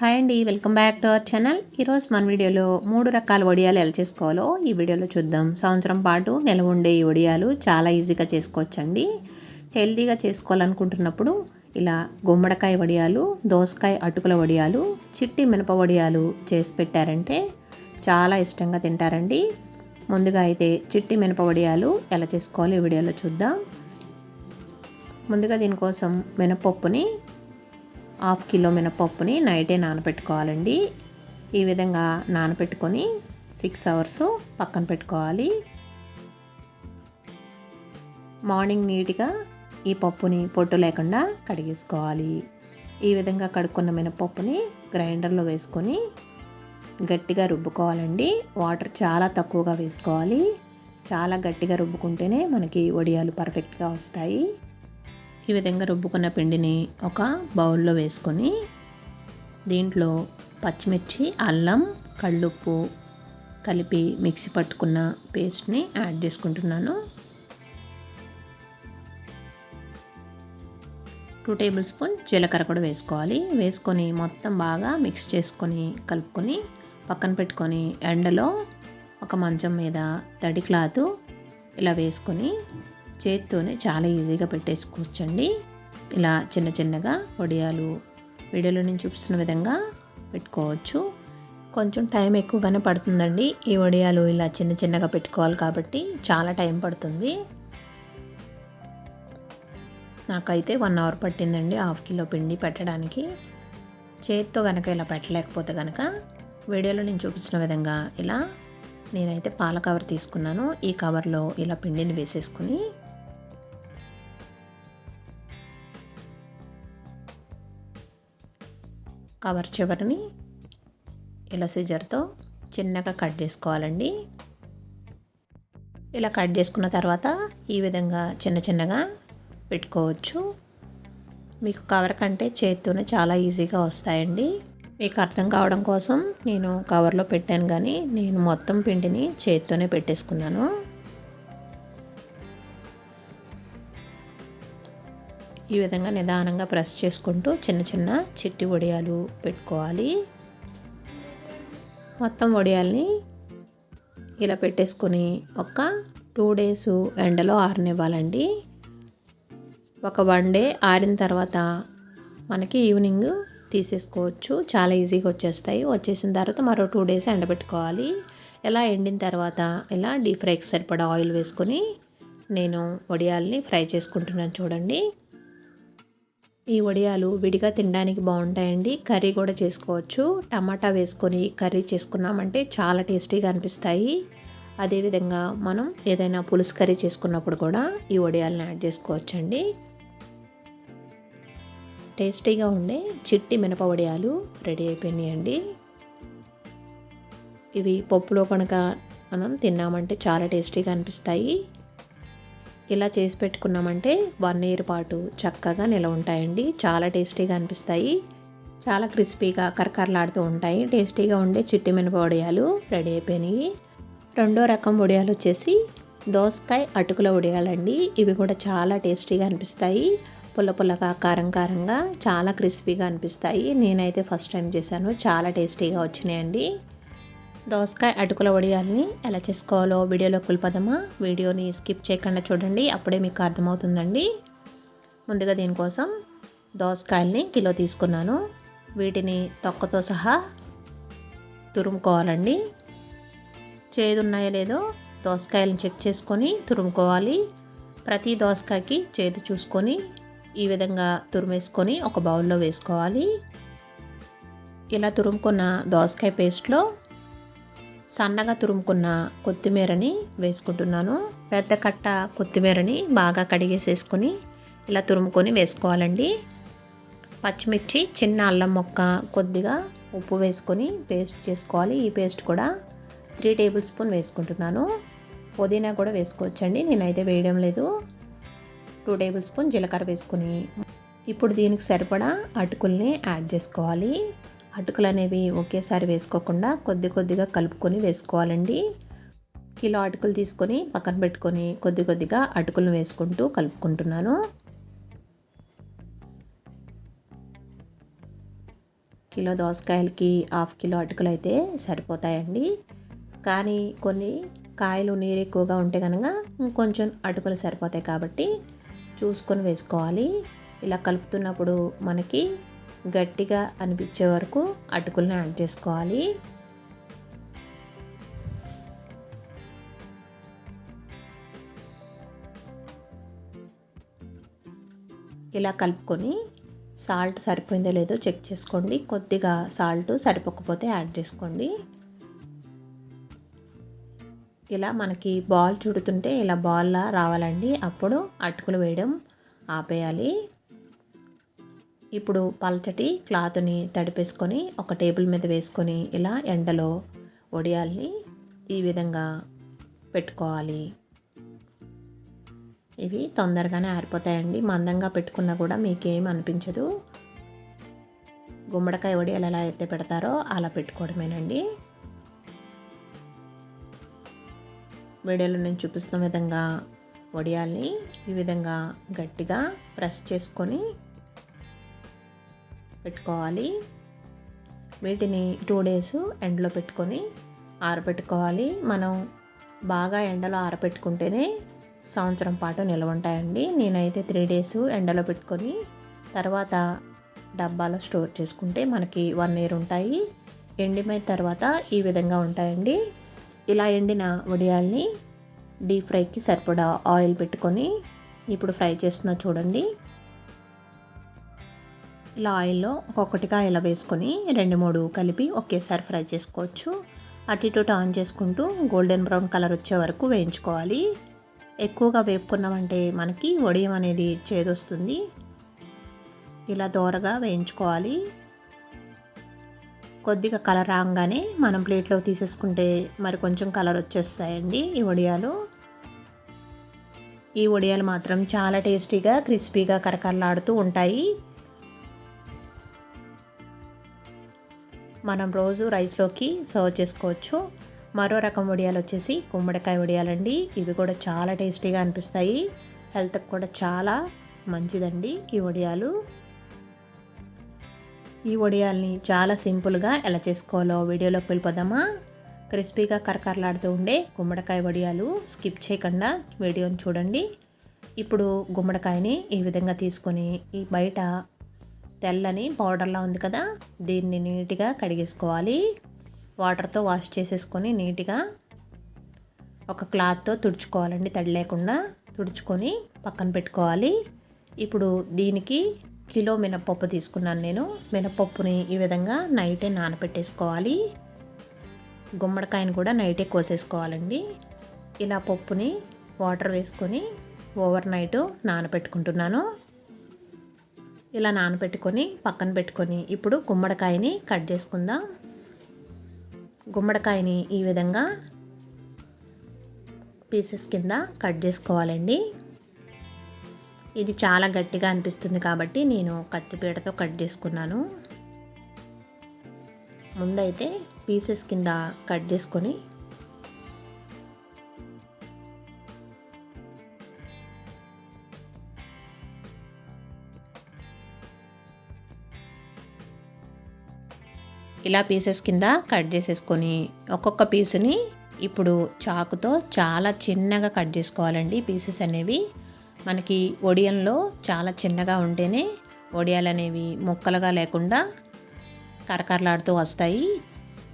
Hi అండి, welcome back to our channel. ఈరోజు మన వీడియోలో 3 రకాల వడియాలు ఎలా చేసుకోవాలో ఈ వీడియోలో చూద్దాం. సంవత్సరం పాటు నిల్వ ఉండే ఈ వడియాలు చాలా ఈజీగా చేసుకోవచ్చండి. హెల్తీగా చేసుకోవాలనుకుంటున్నప్పుడు ఇలా గుమ్మడికాయ వడియాలు, దోసకాయ అటుకుల వడియాలు, చిట్టి మినప వడియాలు చేసి పెట్టారంటే చాలా ఇష్టంగా తింటారండి. ముందుగా అయితే చిట్టి మినప వడియాలు ఎలా చేసుకోవాలో ఈ వీడియోలో చూద్దాం. ముందుగా దీనికోసం మినపప్పుని 1/2 కిలో మినపప్పుని నైటే నానబెట్టుకోవాలండి. ఈ విధంగా నానబెట్టుకొని 6 అవర్స్ పక్కన పెట్టుకోవాలి. మార్నింగ్ నీట్గా ఈ పప్పుని పొట్టు లేకుండా కడిగేసుకోవాలి. ఈ విధంగా కడుక్కున్న మినపప్పుని గ్రైండర్లో వేసుకొని గట్టిగా రుబ్బుకోవాలండి. వాటర్ చాలా తక్కువగా వేసుకోవాలి. చాలా గట్టిగా రుబ్బుకుంటేనే మనకి వడియాలు పర్ఫెక్ట్గా వస్తాయి. ఈ విధంగా రుబ్బుకున్న పిండిని ఒక బౌల్లో వేసుకొని దీంట్లో పచ్చిమిర్చి, అల్లం, కల్లుప్పు కలిపి మిక్సీ పట్టుకున్న పేస్ట్ని యాడ్ చేసుకుంటున్నాను. 2 టేబుల్ స్పూన్ జీలకర్ర కూడా వేసుకోవాలి. వేసుకొని మొత్తం బాగా మిక్స్ చేసుకొని కలుపుకొని పక్కన పెట్టుకొని ఎండలో ఒక మంచం మీద తడి క్లాత్ ఇలా వేసుకొని చేత్తోనే చాలా ఈజీగా పెట్టేసుకోవచ్చండి. ఇలా చిన్న చిన్నగా వడియాలు వీడియోలో నేను చూపిస్తున్న విధంగా పెట్టుకోవచ్చు. కొంచెం టైం ఎక్కువగానే పడుతుందండి. ఈ వడియాలు ఇలా చిన్న చిన్నగా పెట్టుకోవాలి కాబట్టి చాలా టైం పడుతుంది. నాకైతే 1 అవర్ పట్టిందండి 1/2 కిలో పిండి పెట్టడానికి. చేత్తో కనుక ఇలా పెట్టలేకపోతే కనుక వీడియోలో నేను చూపించిన విధంగా ఇలా నేనైతే పాల కవర్ తీసుకున్నాను. ఈ కవర్లో ఇలా పిండిని వేసేసుకుని కవర్ చివరిని ఇలా సిజర్తో చిన్నగా కట్ చేసుకోవాలండి. ఇలా కట్ చేసుకున్న తర్వాత ఈ విధంగా చిన్న చిన్నగా పెట్టుకోవచ్చు. మీకు కవర్ కంటే చేత్తోనే చాలా ఈజీగా వస్తాయండి. మీకు అర్థం కావడం కోసం నేను కవర్లో పెట్టాను, కానీ నేను మొత్తం పిండిని చేత్తోనే పెట్టేసుకున్నాను. ఈ విధంగా నిదానంగా ప్రెస్ చేసుకుంటూ చిన్న చిన్న చిట్టి వడియాలు పెట్టుకోవాలి. మొత్తం వడియాల్ని ఇలా పెట్టేసుకొని ఒక 2 డేస్ ఎండలో ఆరనివ్వాలండి. ఒక 1 డే ఆరిన తర్వాత మనకి ఈవినింగ్ తీసేసుకోవచ్చు. చాలా ఈజీగా వచ్చేస్తాయి. వచ్చేసిన తర్వాత మరో 2 డేస్ ఎండబెట్టుకోవాలి. ఇలా ఎండిన తర్వాత ఇలా డీప్ ఫ్రైకి సరిపడా ఆయిల్ వేసుకొని నేను వడియాల్ని ఫ్రై చేసుకుంటున్నాను. చూడండి, ఈ వడియాలు విడిగా తినడానికి బాగుంటాయండి. కర్రీ కూడా చేసుకోవచ్చు. టమాటా వేసుకొని కర్రీ చేసుకున్నామంటే చాలా టేస్టీగా అనిపిస్తాయి. అదేవిధంగా మనం ఏదైనా పులుసు కర్రీ చేసుకున్నప్పుడు కూడా ఈ వడియాలను యాడ్ చేసుకోవచ్చండి. టేస్టీగా ఉండే చిట్టి మినప వడియాలు రెడీ అయిపోయినాయండి. ఇవి పప్పులో కనుక మనం తిన్నామంటే చాలా టేస్టీగా అనిపిస్తాయి. ఇలా చేసి పెట్టుకున్నామంటే 1 ఇయర్ పాటు చక్కగా నిల్వ ఉంటాయండి. చాలా టేస్టీగా అనిపిస్తాయి. చాలా క్రిస్పీగా కరకరలాడుతూ ఉంటాయి. టేస్టీగా ఉండే చిట్టి మినప వడియాలు రెడీ అయిపోయినాయి. రెండో రకం వడియాలు వచ్చేసి దోసకాయ అటుకుల వడియాలండి. ఇవి కూడా చాలా టేస్టీగా అనిపిస్తాయి. పుల్ల పుల్లగా, కారం కారంగా, చాలా క్రిస్పీగా అనిపిస్తాయి. నేనైతే ఫస్ట్ టైం చేశాను. చాలా టేస్టీగా వచ్చినాయండి. దోసకాయ అటుకుల వడియాలని ఎలా చేసుకోవాలో వీడియోలోకి వెళ్ళిపోదామా? వీడియోని స్కిప్ చేయకుండా చూడండి, అప్పుడే మీకు అర్థమవుతుందండి. ముందుగా దీనికోసం దోసకాయల్ని కిలో తీసుకున్నాను. వీటిని తొక్కతో సహా తురుముకోవాలండి. చేదు ఉన్నాయో లేదో దోసకాయలను చెక్ చేసుకొని తురుముకోవాలి. ప్రతి దోసకాయకి చేదు చూసుకొని ఈ విధంగా తురిమేసుకొని ఒక బౌల్లో వేసుకోవాలి. ఇలా తురుముకున్న దోసకాయ పేస్ట్లో సన్నగా తురుముకున్న కొత్తిమీరని వేసుకుంటున్నాను. పెద్ద కట్ట కొత్తిమీరని బాగా కడిగేసేసుకొని ఇలా తురుముకొని వేసుకోవాలండి. పచ్చిమిర్చి, చిన్న అల్లం ముక్క, కొద్దిగా ఉప్పు వేసుకొని పేస్ట్ చేసుకోవాలి. ఈ పేస్ట్ కూడా 3 టేబుల్ స్పూన్ వేసుకుంటున్నాను. పుదీనా కూడా వేసుకోవచ్చండి, నేనైతే వేయడం లేదు. 2 టేబుల్ స్పూన్ జీలకర్ర వేసుకొని ఇప్పుడు దీనికి సరిపడా అటుకుల్ని యాడ్ చేసుకోవాలి. అటుకులు అనేవి ఒకేసారి వేసుకోకుండా కొద్ది కొద్దిగా కలుపుకొని వేసుకోవాలండి. కిలో అటుకులు తీసుకొని పక్కన పెట్టుకొని కొద్ది కొద్దిగా అటుకులను వేసుకుంటూ కలుపుకుంటున్నాను. కిలో దోసకాయలకి హాఫ్ కిలో అటుకులు అయితే సరిపోతాయండి. కానీ కొన్ని కాయలు నీరు ఎక్కువగా ఉంటే కనుక ఇంకొంచెం అటుకులు సరిపోతాయి కాబట్టి చూసుకొని వేసుకోవాలి. ఇలా కలుపుతున్నప్పుడు మనకి గట్టిగా అనిపించే వరకు అటుకులను యాడ్ చేసుకోవాలి. ఇలా కలుపుకొని సాల్ట్ సరిపోయిందో లేదో చెక్ చేసుకోండి. కొద్దిగా సాల్ట్ సరిపోకపోతే యాడ్ చేసుకోండి. ఇలా మనకి బాల్ చుడుతుంటే ఇలా బాల్లా రావాలండి. అప్పుడు అటుకులు వేయడం ఆపేయాలి. ఇప్పుడు పల్చటి క్లాత్ని తడిపేసుకొని ఒక టేబుల్ మీద వేసుకొని ఇలా ఎండలో వడియాల్ని ఈ విధంగా పెట్టుకోవాలి. ఇవి తొందరగానే ఆరిపోతాయండి. మందంగా పెట్టుకున్నా కూడా మీకేం అనిపించదు. గుమ్మడికాయ వడియాలు ఎలా అయితే పెడతారో అలా పెట్టుకోవడమేనండి. వీడియోలో నేను చూపిస్తున్న విధంగా వడియాల్ని ఈ విధంగా గట్టిగా ప్రెస్ చేసుకొని పెట్టుకోవాలి. వీటిని 2 days ఎండలో పెట్టుకొని ఆరబెట్టుకోవాలి. మనం బాగా ఎండలో ఆరబెట్టుకుంటేనే సంవత్సరం పాటు నిల్వ ఉంటాయండి. నేనైతే 3 days ఎండలో పెట్టుకొని తర్వాత డబ్బాలో స్టోర్ చేసుకుంటే మనకి 1 year ఉంటాయి. ఎండిపోయిన తర్వాత ఈ విధంగా ఉంటాయండి. ఇలా ఎండిన వడియాల్ని డీప్ ఫ్రైకి సరిపడా ఆయిల్ పెట్టుకొని ఇప్పుడు ఫ్రై చేస్తున్నా చూడండి. ఇలా ఆయిల్లో ఒక్కొక్కటిగా ఇలా వేసుకొని 2-3 కలిపి ఒకేసారి ఫ్రై చేసుకోవచ్చు. అటు ఇటు టర్న్ చేసుకుంటూ గోల్డెన్ బ్రౌన్ కలర్ వచ్చే వరకు వేయించుకోవాలి. ఎక్కువగా వేపుకున్నామంటే మనకి వడియం అనేది చేదొస్తుంది. ఇలా దోరగా వేయించుకోవాలి. కొద్దిగా కలర్ రాగానే మనం ప్లేట్లో తీసేసుకుంటే మరి కొంచెం కలర్ వచ్చేస్తాయండి ఈ వడియాలు. ఈ వడియాలు మాత్రం చాలా టేస్టీగా క్రిస్పీగా కరకరలాడుతూ ఉంటాయి. మనం రోజు రైస్లోకి సర్వ్ చేసుకోవచ్చు. మరో రకం వడియాలు వచ్చేసి గుమ్మడికాయ వడియాలండి. ఇవి కూడా చాలా టేస్టీగా అనిపిస్తాయి. హెల్త్కి కూడా చాలా మంచిదండి ఈ వడియాలు. ఈ వడియాల్ని చాలా సింపుల్గా ఎలా చేసుకోవాలో వీడియోలోకి వెళ్ళిపోదామా. క్రిస్పీగా కరకరలాడుతూ ఉండే గుమ్మడికాయ వడియాలు స్కిప్ చేయకుండా వీడియోని చూడండి. ఇప్పుడు గుమ్మడికాయని ఈ విధంగా తీసుకొని ఈ బయట తెల్లని పౌడర్లా ఉంది కదా, దీన్ని నీట్గా కడిగేసుకోవాలి. వాటర్తో వాష్ చేసేసుకొని నీట్గా ఒక క్లాత్తో తుడుచుకోవాలండి. తడి లేకుండా తుడుచుకొని పక్కన పెట్టుకోవాలి. ఇప్పుడు దీనికి కిలో మినపప్పు తీసుకున్నాను నేను. మినపప్పుని ఈ విధంగా నైటే నానబెట్టేసుకోవాలి. గుమ్మడికాయని కూడా నైటే కోసేసుకోవాలండి. ఇలా పప్పుని వాటర్ వేసుకొని ఓవర్ నైట్ నానబెట్టుకుంటున్నాను. ఇలా నానబెట్టుకొని పక్కన పెట్టుకొని ఇప్పుడు గుమ్మడికాయని కట్ చేసుకుందాం. గుమ్మడికాయని ఈ విధంగా పీసెస్ కింద కట్ చేసుకోవాలండి. ఇది చాలా గట్టిగా అనిపిస్తుంది కాబట్టి నేను కత్తిపీటతో కట్ చేసుకున్నాను. ముందైతే పీసెస్ కింద కట్ చేసుకొని ఇలా పీసెస్ కింద కట్ చేసేసుకొని ఒక్కొక్క పీసుని ఇప్పుడు చాకుతో చాలా చిన్నగా కట్ చేసుకోవాలండి. పీసెస్ అనేవి మనకి వడియంలో చాలా చిన్నగా ఉంటేనే వడియాలు అనేవి ముక్కలుగా లేకుండా కరకరలాడుతూ వస్తాయి.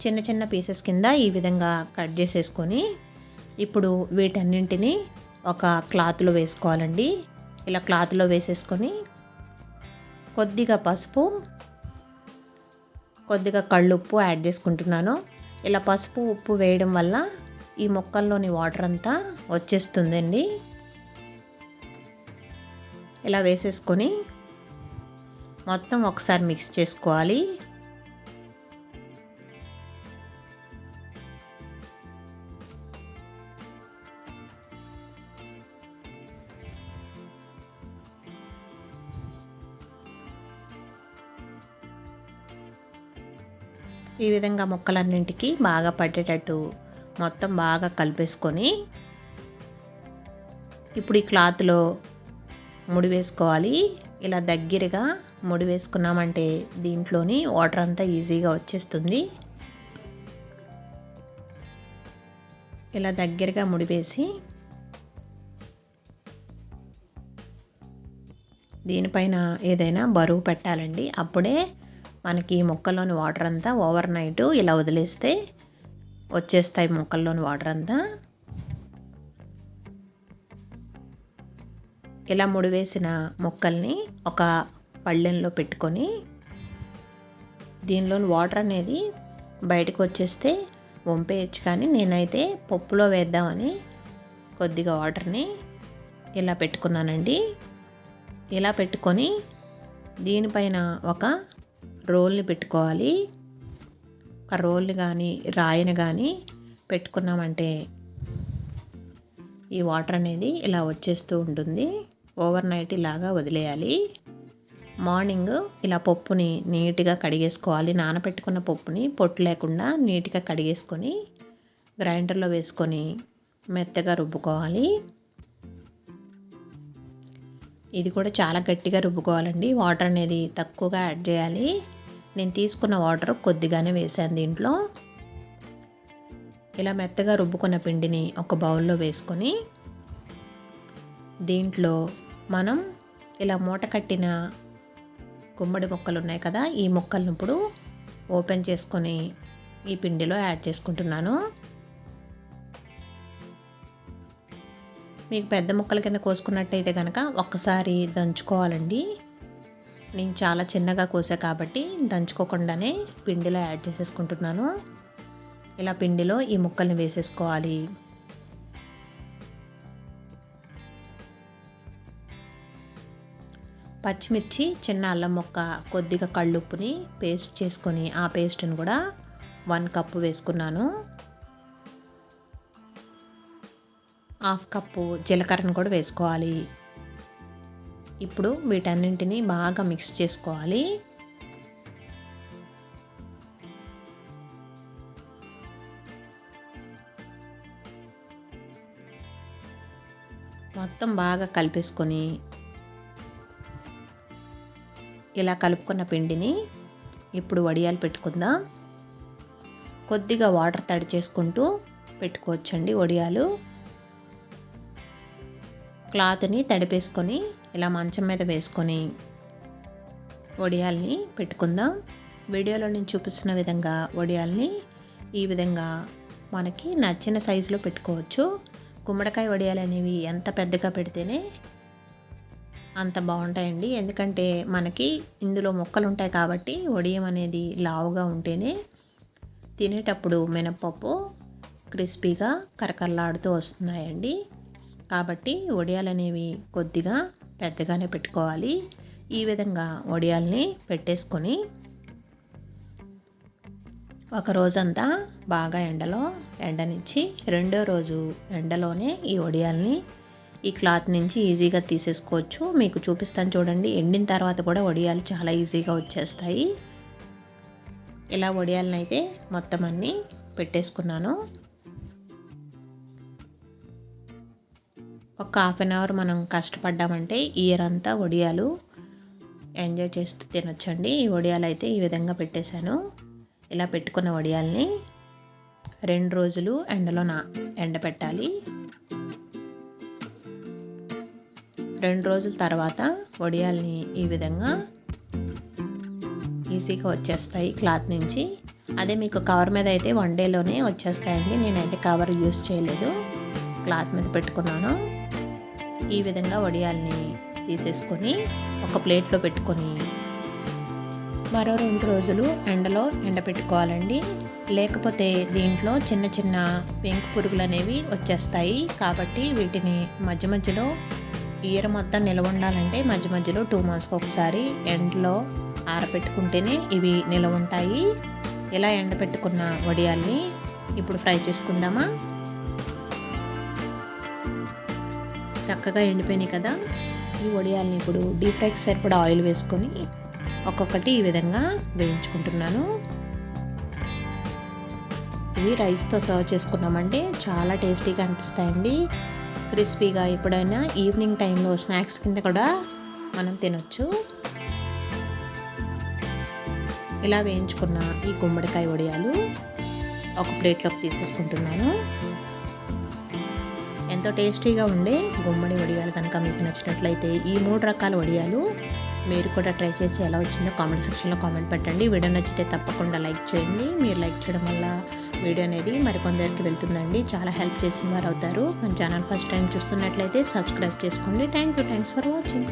చిన్న చిన్న పీసెస్ కింద ఈ విధంగా కట్ చేసేసుకొని ఇప్పుడు వీటన్నింటినీ ఒక క్లాత్లో వేసుకోవాలండి. ఇలా క్లాత్లో వేసేసుకొని కొద్దిగా పసుపు, కొద్దిగా కళ్ళుప్పు యాడ్ చేసుకుంటున్నాను. ఇలా పసుపు ఉప్పు వేయడం వల్ల ఈ మొక్కల్లోని వాటర్ అంతా వచ్చేస్తుందండి. ఇలా వేసేసుకొని మొత్తం ఒకసారి మిక్స్ చేసుకోవాలి. ఈ విధంగా ముక్కలన్నింటికి బాగా పట్టేటట్టు మొత్తం బాగా కలిపేసుకొని ఇప్పుడు ఈ క్లాత్లో ముడి వేసుకోవాలి. ఇలా దగ్గరగా ముడి వేసుకున్నామంటే దీంట్లోని వాటర్ అంతా ఈజీగా వచ్చేస్తుంది. ఇలా దగ్గరగా ముడివేసి దీనిపైన ఏదైనా బరువు పెట్టాలండి. అప్పుడే మనకి మొక్కల్లోని వాటర్ అంతా ఓవర్ నైట్ ఇలా వదిలేస్తే వచ్చేస్తాయి మొక్కల్లోని వాటర్ అంతా. ఇలా ముడివేసిన మొక్కల్ని ఒక పళ్ళెంలో పెట్టుకొని దీనిలోని వాటర్ అనేది బయటకు వచ్చేస్తే వంపేయచ్చు, కానీ నేనైతే పప్పులో వేద్దామని కొద్దిగా వాటర్ని ఇలా పెట్టుకున్నానండి. ఇలా పెట్టుకొని దీనిపైన ఒక రోల్ని పెట్టుకోవాలి. ఒక రోల్ని కానీ రాయిని కానీ పెట్టుకున్నామంటే ఈ వాటర్ అనేది ఇలా వచ్చేస్తూ ఉంటుంది. ఓవర్ నైట్ ఇలాగా వదిలేయాలి. మార్నింగ్ ఇలా పప్పుని నీట్గా కడిగేసుకోవాలి. నానబెట్టుకున్న పప్పుని పొట్టు లేకుండా నీట్గా కడిగేసుకొని గ్రైండర్లో వేసుకొని మెత్తగా రుబ్బుకోవాలి. ఇది కూడా చాలా గట్టిగా రుబ్బుకోవాలండి. వాటర్ అనేది తక్కువగా యాడ్ చేయాలి. నేను తీసుకున్న వాటర్ కొద్దిగానే వేసాను దీంట్లో. ఇలా మెత్తగా రుబ్బుకున్న పిండిని ఒక బౌల్లో వేసుకొని దీంట్లో మనం ఇలా మూట కట్టిన గుమ్మడి మొక్కలు ఉన్నాయి కదా, ఈ మొక్కలను ఇప్పుడు ఓపెన్ చేసుకొని ఈ పిండిలో యాడ్ చేసుకుంటున్నాను. మీకు పెద్ద ముక్కల కింద కోసుకున్నట్టయితే కనుక ఒక్కసారి దంచుకోవాలండి. నేను చాలా చిన్నగా కోసా కాబట్టి దంచుకోకుండానే పిండిలో యాడ్ చేసేసుకుంటున్నాను. ఇలా పిండిలో ఈ ముక్కల్ని వేసేసుకోవాలి. పచ్చిమిర్చి, చిన్న అల్లం ముక్క, కొద్దిగా కళ్ళుప్పుని పేస్ట్ చేసుకొని ఆ పేస్ట్ని కూడా 1 కప్పు వేసుకున్నాను. 1/2 కప్పు జీలకర్రను కూడా వేసుకోవాలి. ఇప్పుడు వీటన్నింటినీ బాగా మిక్స్ చేసుకోవాలి. మొత్తం బాగా కలిపేసుకొని ఇలా కలుపుకున్న పిండిని ఇప్పుడు వడియాలు పెట్టుకుందాం. కొద్దిగా వాటర్ తడి చేసుకుంటూ పెట్టుకోవచ్చండి వడియాలు. క్లాత్ని తడిపేసుకొని ఇలా మంచం మీద వేసుకొని వడియాల్ని పెట్టుకుందాం. వీడియోలో నేను చూపిస్తున్న విధంగా వడియాల్ని ఈ విధంగా మనకి నచ్చిన సైజులో పెట్టుకోవచ్చు. గుమ్మడికాయ వడియాలు అనేవి ఎంత పెద్దగా పెడితేనే అంత బాగుంటాయండి. ఎందుకంటే మనకి ఇందులో మొక్కలు ఉంటాయి కాబట్టి వడియం అనేది లావుగా ఉంటేనే తినేటప్పుడు మినపప్పు క్రిస్పీగా కరకరలాడుతూ వస్తున్నాయండి. కాబట్టి వడియాలు అనేవి కొద్దిగా పెద్దగానే పెట్టుకోవాలి. ఈ విధంగా వడియాల్ని పెట్టేసుకొని ఒక రోజంతా బాగా ఎండలో ఎండనిచ్చి రెండో రోజు ఎండలోనే ఈ వడియాల్ని ఈ క్లాత్ నుంచి ఈజీగా తీసేసుకోవచ్చు. మీకు చూపిస్తాను చూడండి. ఎండిన తర్వాత కూడా వడియాలు చాలా ఈజీగా వచ్చేస్తాయి. ఇలా వడియాలను అయితే మొత్తం అన్నీ పెట్టేసుకున్నాను. ఒక 1/2 అవర్ మనం కష్టపడ్డామంటే ఇయర్ అంతా వడియాలు ఎంజాయ్ చేస్తూ తినొచ్చండి. ఈ వడియాలు అయితే ఈ విధంగా పెట్టేశాను. ఇలా పెట్టుకున్న వడియాల్ని 2 రోజులు ఎండలో ఎండబెట్టాలి. 2 రోజుల తర్వాత వడియాల్ని ఈ విధంగా ఈజీగా వచ్చేస్తాయి క్లాత్ నుంచి. అదే మీకు కవర్ మీద అయితే 1 డేలోనే వచ్చేస్తాయండి. నేనైతే కవర్ యూస్ చేయలేదు, క్లాత్ మీద పెట్టుకున్నాను. ఈ విధంగా వడియాల్ని తీసేసుకొని ఒక ప్లేట్లో పెట్టుకొని మరో 2 రోజులు ఎండలో ఎండబెట్టుకోవాలండి. లేకపోతే దీంట్లో చిన్న చిన్న పెంకు పురుగులు అనేవి వచ్చేస్తాయి. కాబట్టి వీటిని మధ్య మధ్యలో ఇయర్ మొత్తం నిల్వ ఉండాలంటే మధ్య మధ్యలో 2 మంత్స్కి ఒకసారి ఎండలో ఆరబెట్టుకుంటేనే ఇవి నిల్వ ఉంటాయి. ఇలా ఎండబెట్టుకున్న వడియాల్ని ఇప్పుడు ఫ్రై చేసుకుందామా. చక్కగా ఎండిపోయినాయి కదా. ఈ వడియాల్ని ఇప్పుడు డీప్ ఫ్రైకి సరిపడా ఆయిల్ వేసుకొని ఒక్కొక్కటి ఈ విధంగా వేయించుకుంటున్నాను. ఇవి రైస్తో సర్వ్ చేసుకున్నామంటే చాలా టేస్టీగా అనిపిస్తాయండి, క్రిస్పీగా. ఎప్పుడైనా ఈవినింగ్ టైంలో స్నాక్స్ కింద కూడా మనం తినొచ్చు. ఇలా వేయించుకున్న ఈ గుమ్మడికాయ వడియాలు ఒక ప్లేట్లోకి తీసేసుకుంటున్నాను. ఎంతో టేస్టీగా ఉండే గుమ్మడి వడియాలు కనుక మీకు నచ్చినట్లయితే ఈ 3 రకాల వడియాలు మీరు కూడా ట్రై చేసి ఎలా వచ్చిందో కామెంట్ సెక్షన్లో కామెంట్ పెట్టండి. వీడియో నచ్చితే తప్పకుండా లైక్ చేయండి. మీరు లైక్ చేయడం వల్ల వీడియో అనేది మరికొందరికి వెళ్తుందండి. చాలా హెల్ప్ చేసిన వారు అవుతారు. మన ఛానల్ ఫస్ట్ టైం చూస్తున్నట్లయితే సబ్స్క్రైబ్ చేసుకోండి. Thanks for watching.